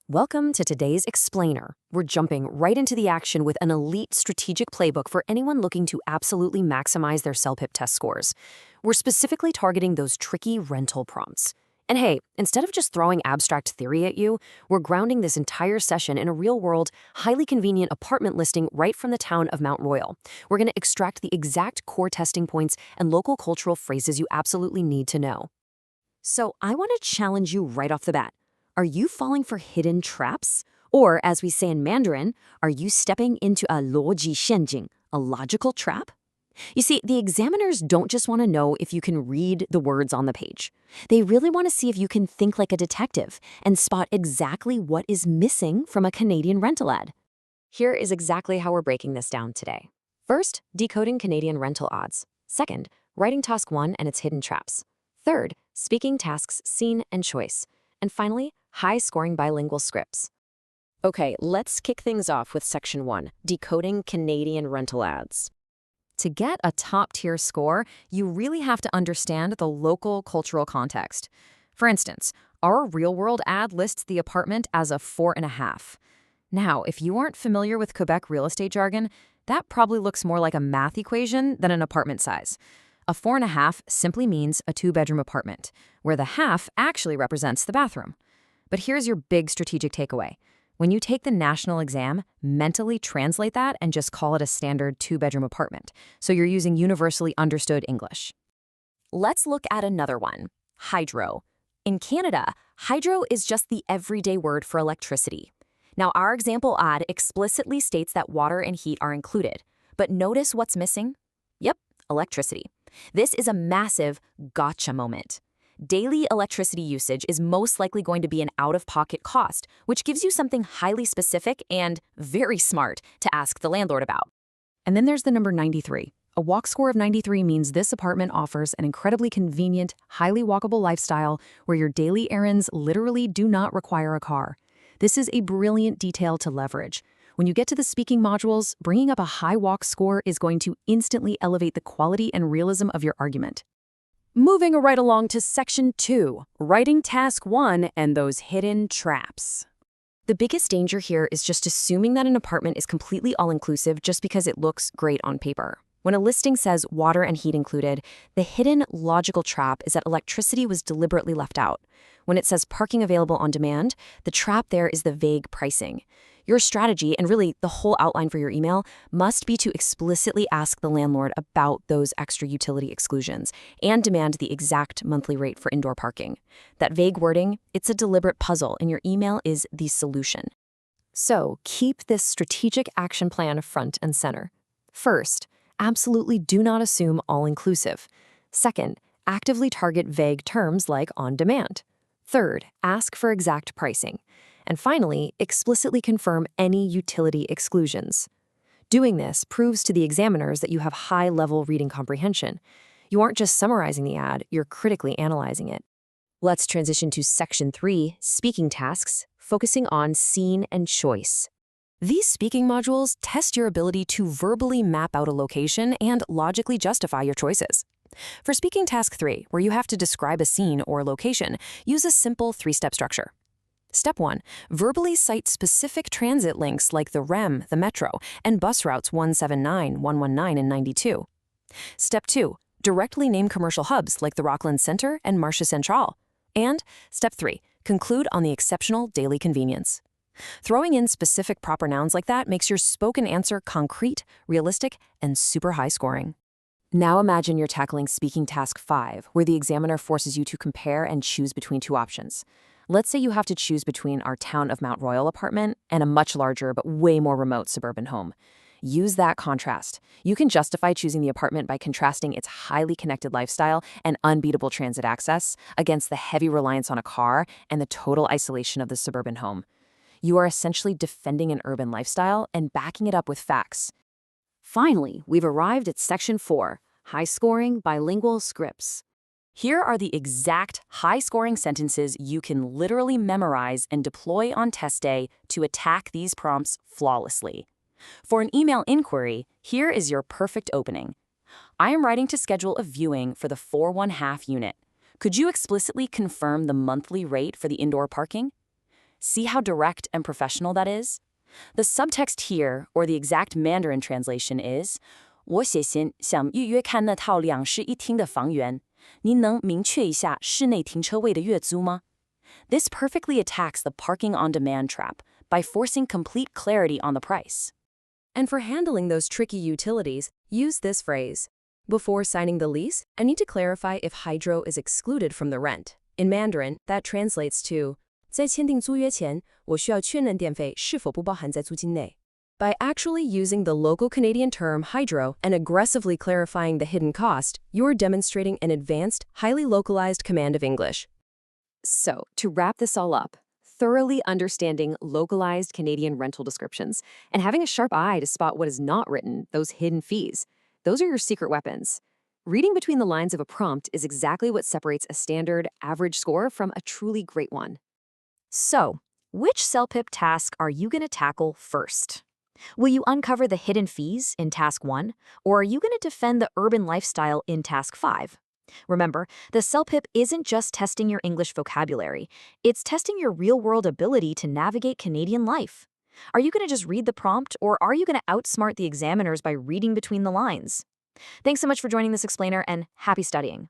Welcome to today's Explainer. We're jumping right into the action with an elite strategic playbook for anyone looking to absolutely maximize their celpip test scores. We're specifically targeting those tricky rental prompts. And hey, instead of just throwing abstract theory at you, we're grounding this entire session in a real-world, highly convenient apartment listing right from the town of Mount Royal. We're going to extract the exact core testing points and local cultural phrases you absolutely need to know. So I want to challenge you right off the bat. Are you falling for hidden traps? Or, as we say in Mandarin, are you stepping into a 逻辑陷阱, a logical trap? You see, the examiners don't just want to know if you can read the words on the page. They really want to see if you can think like a detective and spot exactly what is missing from a Canadian rental ad. Here is exactly how we're breaking this down today. First, decoding Canadian rental odds. Second, writing task 1 and its hidden traps. Third, speaking tasks scene and choice. And finally, high-scoring bilingual scripts. Okay, let's kick things off with Section 1, decoding Canadian rental ads. To get a top-tier score, you really have to understand the local cultural context. For instance, our real-world ad lists the apartment as a 4.5. Now, if you aren't familiar with Quebec real estate jargon, that probably looks more like a math equation than an apartment size. A 4.5 simply means a 2-bedroom apartment, where the half actually represents the bathroom. But here's your big strategic takeaway. When you take the national exam, mentally translate that and just call it a standard 2-bedroom apartment, so you're using universally understood English. Let's look at another one, hydro. In Canada, hydro is just the everyday word for electricity. Now, our example ad explicitly states that water and heat are included, but notice what's missing? Yep, electricity. This is a massive gotcha moment. Daily electricity usage is most likely going to be an out-of-pocket cost, which gives you something highly specific and very smart to ask the landlord about. And then there's the number 93. A walk score of 93 means this apartment offers an incredibly convenient, highly walkable lifestyle where your daily errands literally do not require a car. This is a brilliant detail to leverage. When you get to the speaking modules, bringing up a high walk score is going to instantly elevate the quality and realism of your argument. Moving right along to Section 2, writing Task 1 and those hidden traps. The biggest danger here is just assuming that an apartment is completely all-inclusive just because it looks great on paper. When a listing says water and heat included, the hidden logical trap is that electricity was deliberately left out. When it says parking available on demand, the trap there is the vague pricing. Your strategy, and really the whole outline for your email, must be to explicitly ask the landlord about those extra utility exclusions and demand the exact monthly rate for indoor parking. That vague wording, it's a deliberate puzzle, and your email is the solution. So keep this strategic action plan front and center. First, absolutely do not assume all-inclusive. Second, actively target vague terms like on demand. Third, ask for exact pricing. And finally, explicitly confirm any utility exclusions. Doing this proves to the examiners that you have high-level reading comprehension. You aren't just summarizing the ad, you're critically analyzing it. Let's transition to Section 3, speaking tasks, focusing on scene and choice. These speaking modules test your ability to verbally map out a location and logically justify your choices. For speaking task 3, where you have to describe a scene or location, use a simple 3-step structure. Step 1, verbally cite specific transit links like the REM, the Metro, and bus routes 179, 119, and 92. Step 2, directly name commercial hubs like the Rockland Center and Marché Central. And Step 3, conclude on the exceptional daily convenience. Throwing in specific proper nouns like that makes your spoken answer concrete, realistic, and super high scoring. Now imagine you're tackling speaking task 5, where the examiner forces you to compare and choose between two options. Let's say you have to choose between our town of Mount Royal apartment and a much larger but way more remote suburban home. Use that contrast. You can justify choosing the apartment by contrasting its highly connected lifestyle and unbeatable transit access against the heavy reliance on a car and the total isolation of the suburban home. You are essentially defending an urban lifestyle and backing it up with facts. Finally, we've arrived at Section 4, high-scoring bilingual scripts. Here are the exact high-scoring sentences you can literally memorize and deploy on test day to attack these prompts flawlessly. For an email inquiry, here is your perfect opening. I am writing to schedule a viewing for the 4.5 unit. Could you explicitly confirm the monthly rate for the indoor parking? See how direct and professional that is? The subtext here, or the exact Mandarin translation is, 我写信想预约看那套2室1厅的房源，您能明确一下室内停车位的月租吗? This perfectly attacks the parking on demand trap by forcing complete clarity on the price. And for handling those tricky utilities, use this phrase. Before signing the lease, I need to clarify if hydro is excluded from the rent. In Mandarin, that translates to, 在签订租约前，我需要确认电费是否不包含在租金内. By actually using the local Canadian term hydro and aggressively clarifying the hidden cost, you're demonstrating an advanced, highly localized command of English. So, to wrap this all up, thoroughly understanding localized Canadian rental descriptions and having a sharp eye to spot what is not written, those hidden fees, those are your secret weapons. Reading between the lines of a prompt is exactly what separates a standard, average score from a truly great one. So, which celpip task are you going to tackle first? Will you uncover the hidden fees in Task 1, or are you going to defend the urban lifestyle in Task 5? Remember, the celpip isn't just testing your English vocabulary, it's testing your real-world ability to navigate Canadian life. Are you going to just read the prompt, or are you going to outsmart the examiners by reading between the lines? Thanks so much for joining this explainer, and happy studying.